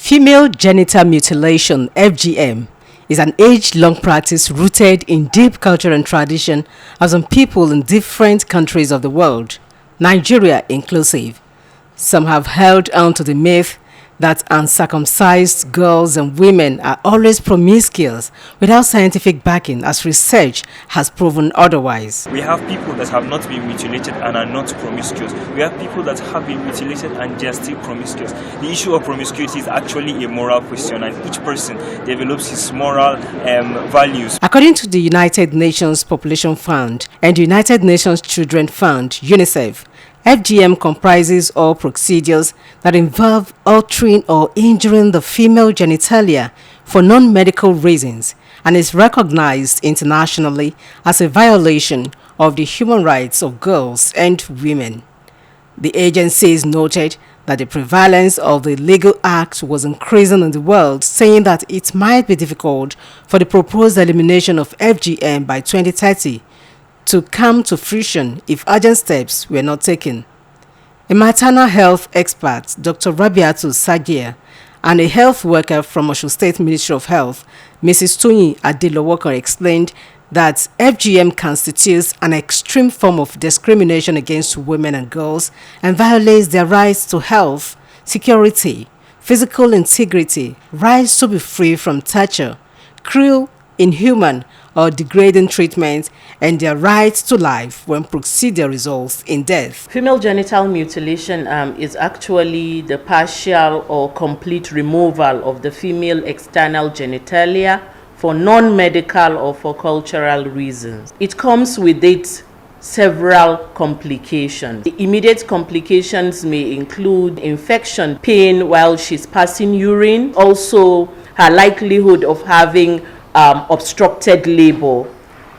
Female genital mutilation, FGM, is an age-long practice rooted in deep culture and tradition of some people in different countries of the world, Nigeria inclusive. Some have held on to the myth that uncircumcised girls and women are always promiscuous without scientific backing, as research has proven otherwise. We have people that have not been mutilated and are not promiscuous. We have people that have been mutilated and they are still promiscuous. The issue of promiscuity is actually a moral question, and each person develops his moral values. According to the United Nations Population Fund and the United Nations Children Fund, UNICEF, FGM comprises all procedures that involve altering or injuring the female genitalia for non-medical reasons and is recognized internationally as a violation of the human rights of girls and women. The agencies noted that the prevalence of the legal act was increasing in the world, saying that it might be difficult for the proposed elimination of FGM by 2030 to come to fruition if urgent steps were not taken. A maternal health expert, Dr. Rabiatu Sagia, and a health worker from Osun State Ministry of Health, Mrs. Toyin Adelowokan, explained that FGM constitutes an extreme form of discrimination against women and girls and violates their rights to health, security, physical integrity, rights to be free from torture, cruel, inhuman, or degrading treatment, and their right to life when procedure results in death. Female genital mutilation is actually the partial or complete removal of the female external genitalia for non-medical or for cultural reasons. It comes with its several complications. The immediate complications may include infection, pain while she's passing urine, also her likelihood of having obstructed labor.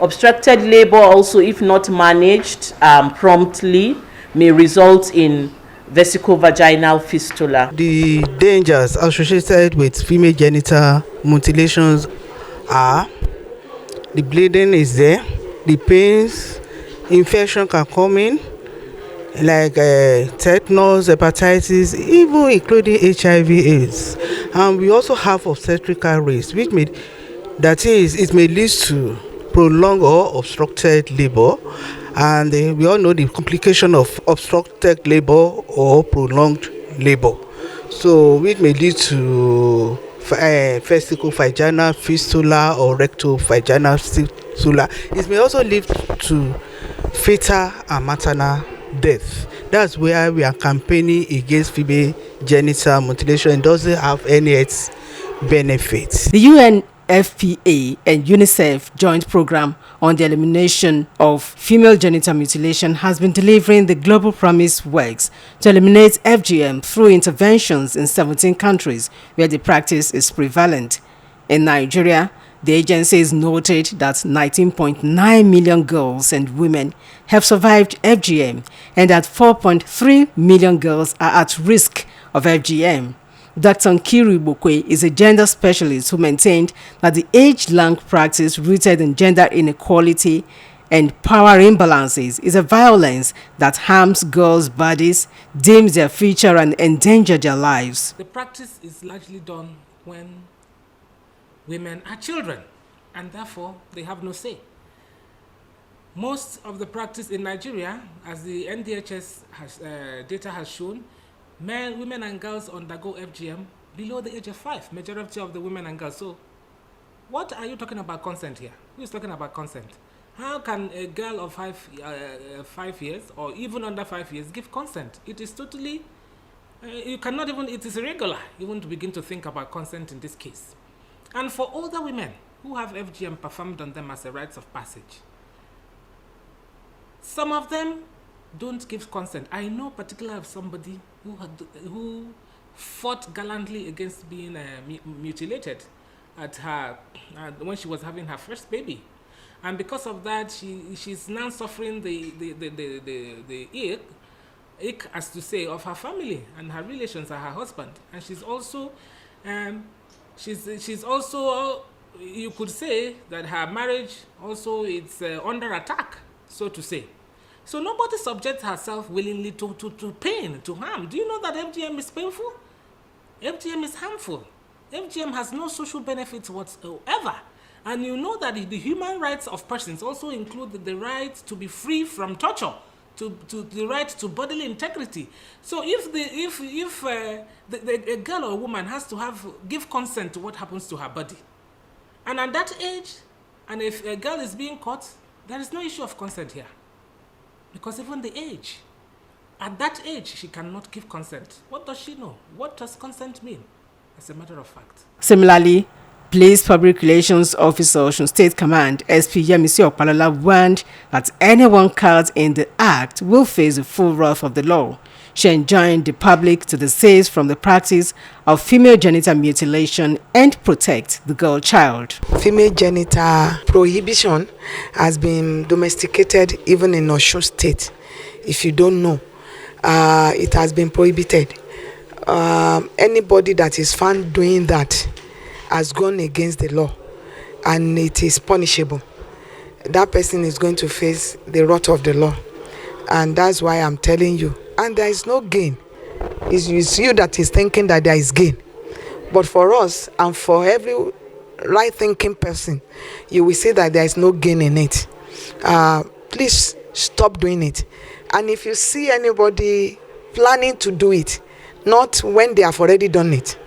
Obstructed labor also, if not managed promptly, may result in vesicovaginal fistula. The dangers associated with female genital mutilations are the bleeding is there, the pains, infection can come in, like tetanus, hepatitis, even including HIV/AIDS. And we also have obstetrical risk, which may it may lead to prolonged or obstructed labor, and we all know the complication of obstructed labor or prolonged labor. So which may lead to vesicovaginal fistula or rectovaginal fistula. It may also lead to fetal and maternal death. That's where we are campaigning against female genital mutilation. It doesn't have any health benefits. The UNFPA and UNICEF joint program on the elimination of female genital mutilation has been delivering the global promise works to eliminate FGM through interventions in 17 countries where the practice is prevalent. In Nigeria, the agencies noted that 19.9 million girls and women have survived FGM and that 4.3 million girls are at risk of FGM. Dr. Nkiru Bokwe is a gender specialist who maintained that the age-long practice rooted in gender inequality and power imbalances is a violence that harms girls' bodies, dims their future, and endangers their lives. The practice is largely done when women are children, and therefore they have no say. Most of the practice in Nigeria, as the NDHS data has shown, women and girls undergo FGM below the age of 5, majority of the women and girls. So what are you talking about consent here? Who is talking about consent? How can a girl of 5 years or even under 5 years give consent? It is totally, you cannot even, it is irregular even to begin to think about consent in this case. And for older women who have FGM performed on them as a rites of passage, some of them don't give consent. I know particularly of somebody who fought gallantly against being mutilated at her when she was having her first baby, and because of that, she's now suffering the ick, as to say, of her family and her relations and her husband, and she's also you could say that her marriage also is under attack, so to say. So nobody subjects herself willingly to pain, to harm. Do you know that FGM is painful? FGM is harmful. FGM has no social benefits whatsoever. And you know that the human rights of persons also include the right to be free from torture, to the right to bodily integrity. So if a girl or a woman has to give consent to what happens to her body, and at that age, and if a girl is being caught, there is no issue of consent here, because even the age, at that age, she cannot give consent. What does she know? What does consent mean? As a matter of fact. Similarly, Police Public Relations Officer, Osun State Command, SP Yemisi Opalola, warned that anyone caught in the act will face the full wrath of the law. She enjoined the public to desist from the practice of female genital mutilation and protect the girl child. Female genital prohibition has been domesticated even in Osun State. If you don't know, it has been prohibited. Anybody that is found doing that has gone against the law, and it is punishable. That person is going to face the wrath of the law, and that's why I'm telling you. And there is no gain. It's you that is thinking that there is gain. But for us and for every right-thinking person, you will see that there is no gain in it. Please stop doing it. And if you see anybody planning to do it, not when they have already done it,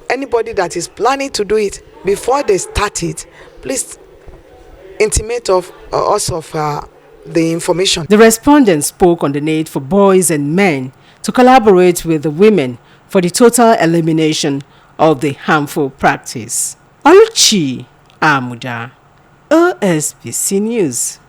anybody that is planning to do it before they start it, please intimate us of the information. The respondents spoke on the need for boys and men to collaborate with the women for the total elimination of the harmful practice. Oluchi Amuda, OSBC News.